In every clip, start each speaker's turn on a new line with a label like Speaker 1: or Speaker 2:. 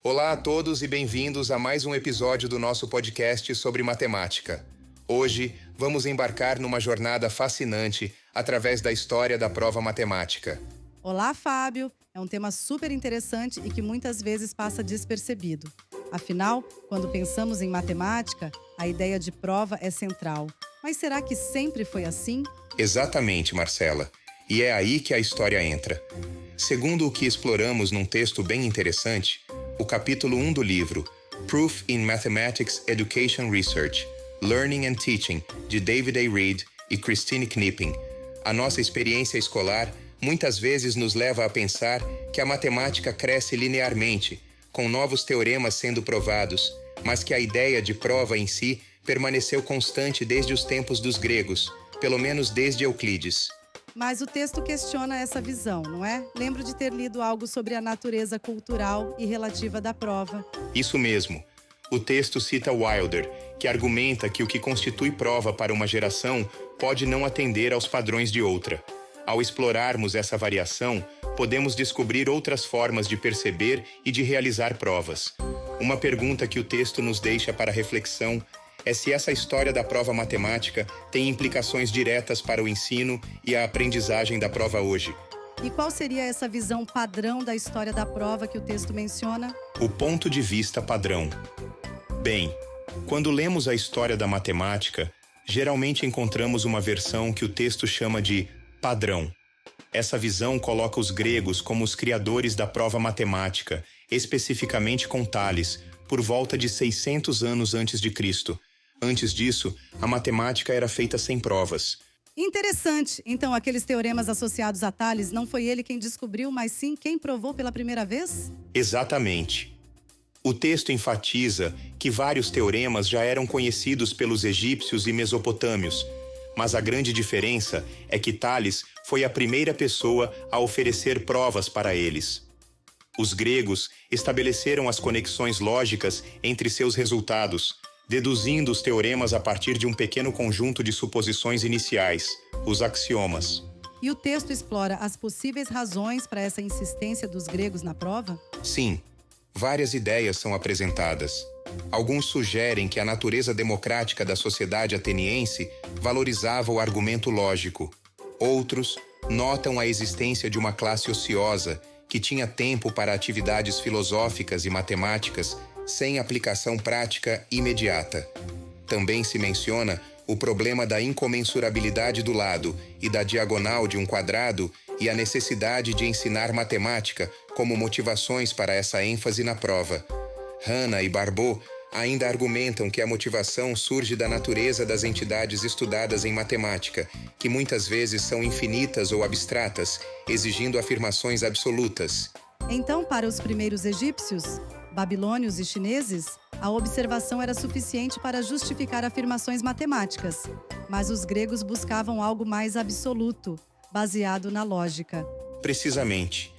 Speaker 1: Olá a todos e bem-vindos a mais um episódio do nosso podcast sobre matemática. Hoje, vamos embarcar numa jornada fascinante através da história da prova matemática.
Speaker 2: Olá, Fábio! É um tema super interessante e que muitas vezes passa despercebido. Afinal, quando pensamos em matemática, a ideia de prova é central. Mas será que sempre foi assim?
Speaker 1: Exatamente, Marcela. E é aí que a história entra. Segundo o que exploramos num texto bem interessante, o capítulo 1 do livro Proof in Mathematics Education Research, Learning and Teaching, de David A. Reed e Christine Knipping, a nossa experiência escolar muitas vezes nos leva a pensar que a matemática cresce linearmente, com novos teoremas sendo provados, mas que a ideia de prova em si permaneceu constante desde os tempos dos gregos, pelo menos desde Euclides.
Speaker 2: Mas o texto questiona essa visão, não é? Lembro de ter lido algo sobre a natureza cultural e relativa da prova.
Speaker 1: Isso mesmo. O texto cita Wilder, que argumenta que o que constitui prova para uma geração pode não atender aos padrões de outra. Ao explorarmos essa variação, podemos descobrir outras formas de perceber e de realizar provas. Uma pergunta que o texto nos deixa para reflexão é se essa história da prova matemática tem implicações diretas para o ensino e a aprendizagem da prova hoje.
Speaker 2: E qual seria essa visão padrão da história da prova que o texto menciona?
Speaker 1: O ponto de vista padrão. Bem, quando lemos a história da matemática, geralmente encontramos uma versão que o texto chama de padrão. Essa visão coloca os gregos como os criadores da prova matemática, especificamente com Tales, por volta de 600 anos antes de Cristo. Antes disso, a matemática era feita sem provas.
Speaker 2: Interessante. Então, aqueles teoremas associados a Tales, não foi ele quem descobriu, mas sim quem provou pela primeira vez?
Speaker 1: Exatamente. O texto enfatiza que vários teoremas já eram conhecidos pelos egípcios e mesopotâmios, mas a grande diferença é que Tales foi a primeira pessoa a oferecer provas para eles. Os gregos estabeleceram as conexões lógicas entre seus resultados, deduzindo os teoremas a partir de um pequeno conjunto de suposições iniciais, os axiomas.
Speaker 2: E o texto explora as possíveis razões para essa insistência dos gregos na prova?
Speaker 1: Sim, várias ideias são apresentadas. Alguns sugerem que a natureza democrática da sociedade ateniense valorizava o argumento lógico. Outros notam a existência de uma classe ociosa que tinha tempo para atividades filosóficas e matemáticas sem aplicação prática imediata. Também se menciona o problema da incomensurabilidade do lado e da diagonal de um quadrado e a necessidade de ensinar matemática como motivações para essa ênfase na prova. Hanna e Barbot ainda argumentam que a motivação surge da natureza das entidades estudadas em matemática, que muitas vezes são infinitas ou abstratas, exigindo afirmações absolutas.
Speaker 2: Então, para os primeiros egípcios, babilônios e chineses, a observação era suficiente para justificar afirmações matemáticas, mas os gregos buscavam algo mais absoluto, baseado na lógica.
Speaker 1: Precisamente.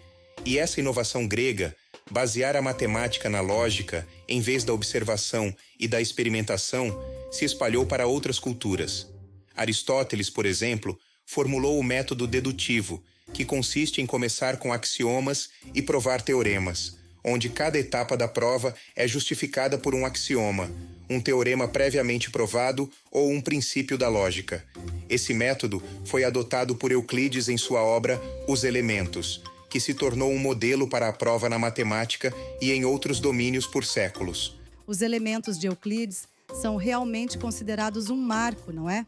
Speaker 1: E essa inovação grega, basear a matemática na lógica, em vez da observação e da experimentação, se espalhou para outras culturas. Aristóteles, por exemplo, formulou o método dedutivo, que consiste em começar com axiomas e provar teoremas, onde cada etapa da prova é justificada por um axioma, um teorema previamente provado ou um princípio da lógica. Esse método foi adotado por Euclides em sua obra Os Elementos, que se tornou um modelo para a prova na matemática e em outros domínios por séculos.
Speaker 2: Os elementos de Euclides são realmente considerados um marco, não é?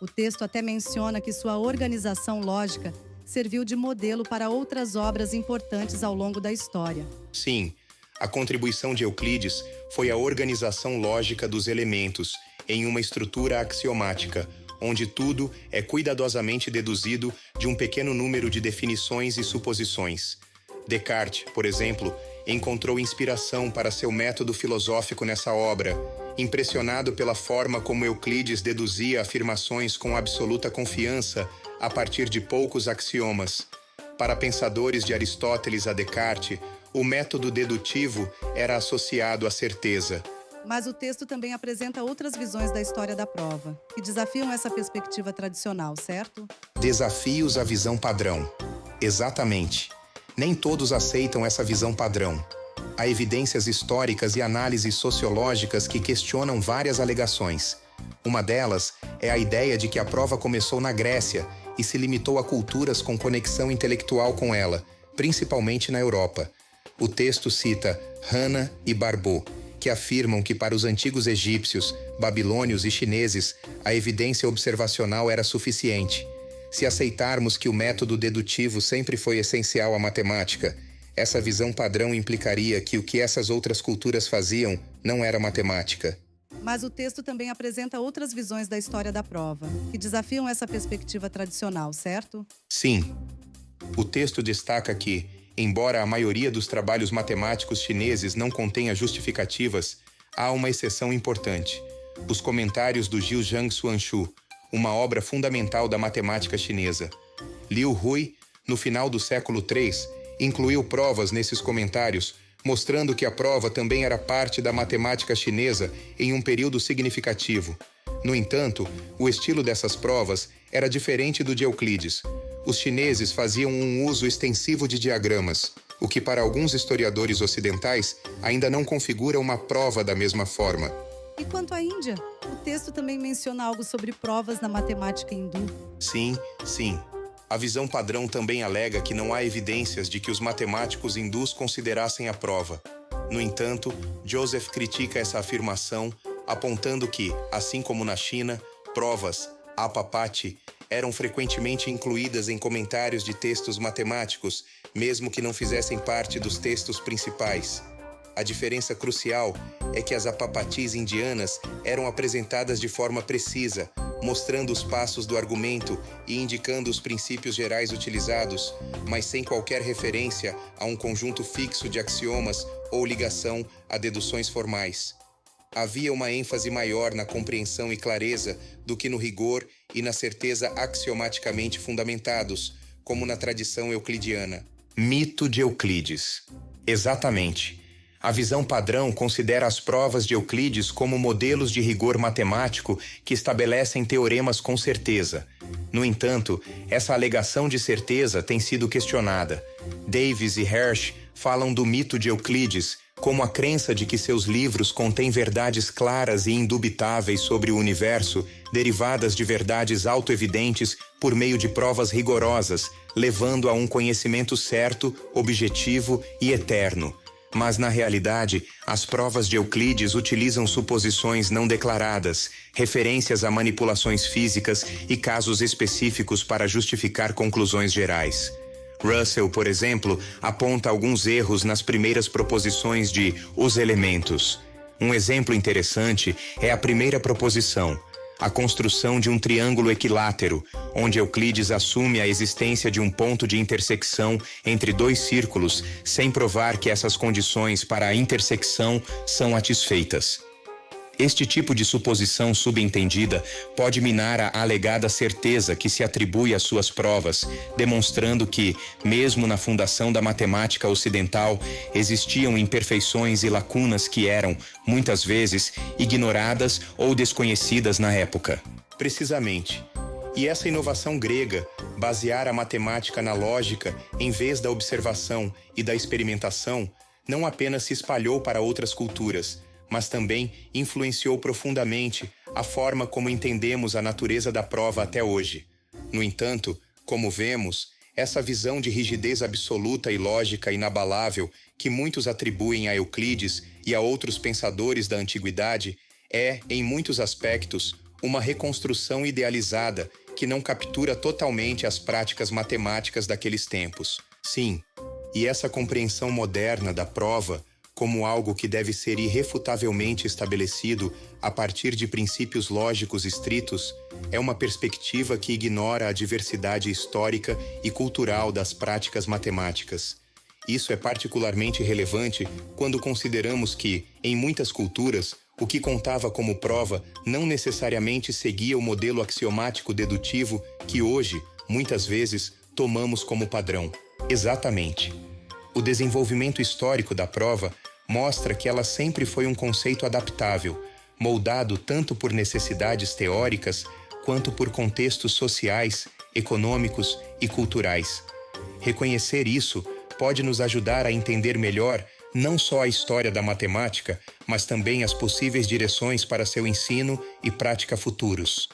Speaker 2: O texto até menciona que sua organização lógica serviu de modelo para outras obras importantes ao longo da história.
Speaker 1: Sim, a contribuição de Euclides foi a organização lógica dos elementos em uma estrutura axiomática, onde tudo é cuidadosamente deduzido de um pequeno número de definições e suposições. Descartes, por exemplo, encontrou inspiração para seu método filosófico nessa obra, impressionado pela forma como Euclides deduzia afirmações com absoluta confiança a partir de poucos axiomas. Para pensadores de Aristóteles a Descartes, o método dedutivo era associado à certeza.
Speaker 2: Mas o texto também apresenta outras visões da história da prova, que desafiam essa perspectiva tradicional, certo?
Speaker 1: Desafios à visão padrão. Exatamente. Nem todos aceitam essa visão padrão. há evidências históricas e análises sociológicas que questionam várias alegações. Uma delas é a ideia de que a prova começou na Grécia e se limitou a culturas com conexão intelectual com ela, principalmente na Europa. O texto cita Hanna e Barbot, que afirmam que para os antigos egípcios, babilônios e chineses, a evidência observacional era suficiente. Se aceitarmos que o método dedutivo sempre foi essencial à matemática, essa visão padrão implicaria que o que essas outras culturas faziam não era matemática.
Speaker 2: Mas o texto também apresenta outras visões da história da prova, que desafiam essa perspectiva tradicional, certo?
Speaker 1: Sim. O texto destaca que, embora a maioria dos trabalhos matemáticos chineses não contenha justificativas, há uma exceção importante: os comentários do Jiu Zhang Xuanxu, uma obra fundamental da matemática chinesa. Liu Hui, no final do século III, incluiu provas nesses comentários, mostrando que a prova também era parte da matemática chinesa em um período significativo. No entanto, o estilo dessas provas era diferente do de Euclides. Os chineses faziam um uso extensivo de diagramas, o que para alguns historiadores ocidentais ainda não configura uma prova da mesma forma.
Speaker 2: E quanto à Índia? O texto também menciona algo sobre provas na matemática hindu.
Speaker 1: Sim. A visão padrão também alega que não há evidências de que os matemáticos hindus considerassem a prova. No entanto, Joseph critica essa afirmação, apontando que, assim como na China, provas, apapati, eram frequentemente incluídas em comentários de textos matemáticos, mesmo que não fizessem parte dos textos principais. A diferença crucial é que as apapatis indianas eram apresentadas de forma precisa, mostrando os passos do argumento e indicando os princípios gerais utilizados, mas sem qualquer referência a um conjunto fixo de axiomas ou ligação a deduções formais. Havia uma ênfase maior na compreensão e clareza do que no rigor e na certeza axiomaticamente fundamentados, como na tradição euclidiana. Mito de Euclides. Exatamente. A visão padrão considera as provas de Euclides como modelos de rigor matemático que estabelecem teoremas com certeza. No entanto, essa alegação de certeza tem sido questionada. Davis e Hersh falam do mito de Euclides como a crença de que seus livros contêm verdades claras e indubitáveis sobre o universo, derivadas de verdades autoevidentes por meio de provas rigorosas, levando a um conhecimento certo, objetivo e eterno. Mas, na realidade, as provas de Euclides utilizam suposições não declaradas, referências a manipulações físicas e casos específicos para justificar conclusões gerais. Russell, por exemplo, aponta alguns erros nas primeiras proposições de Os Elementos. Um exemplo interessante é a primeira proposição, a construção de um triângulo equilátero, onde Euclides assume a existência de um ponto de intersecção entre dois círculos, sem provar que essas condições para a intersecção são satisfeitas. Este tipo de suposição subentendida pode minar a alegada certeza que se atribui às suas provas, demonstrando que, mesmo na fundação da matemática ocidental, existiam imperfeições e lacunas que eram, muitas vezes, ignoradas ou desconhecidas na época. Precisamente. E essa inovação grega, basear a matemática na lógica em vez da observação e da experimentação, não apenas se espalhou para outras culturas, mas também influenciou profundamente a forma como entendemos a natureza da prova até hoje. No entanto, como vemos, essa visão de rigidez absoluta e lógica inabalável que muitos atribuem a Euclides e a outros pensadores da antiguidade é, em muitos aspectos, uma reconstrução idealizada que não captura totalmente as práticas matemáticas daqueles tempos. Sim, e essa compreensão moderna da prova como algo que deve ser irrefutavelmente estabelecido a partir de princípios lógicos estritos, é uma perspectiva que ignora a diversidade histórica e cultural das práticas matemáticas. Isso é particularmente relevante quando consideramos que, em muitas culturas, o que contava como prova não necessariamente seguia o modelo axiomático dedutivo que hoje, muitas vezes, tomamos como padrão. Exatamente. O desenvolvimento histórico da prova mostra que ela sempre foi um conceito adaptável, moldado tanto por necessidades teóricas quanto por contextos sociais, econômicos e culturais. Reconhecer isso pode nos ajudar a entender melhor não só a história da matemática, mas também as possíveis direções para seu ensino e prática futuros.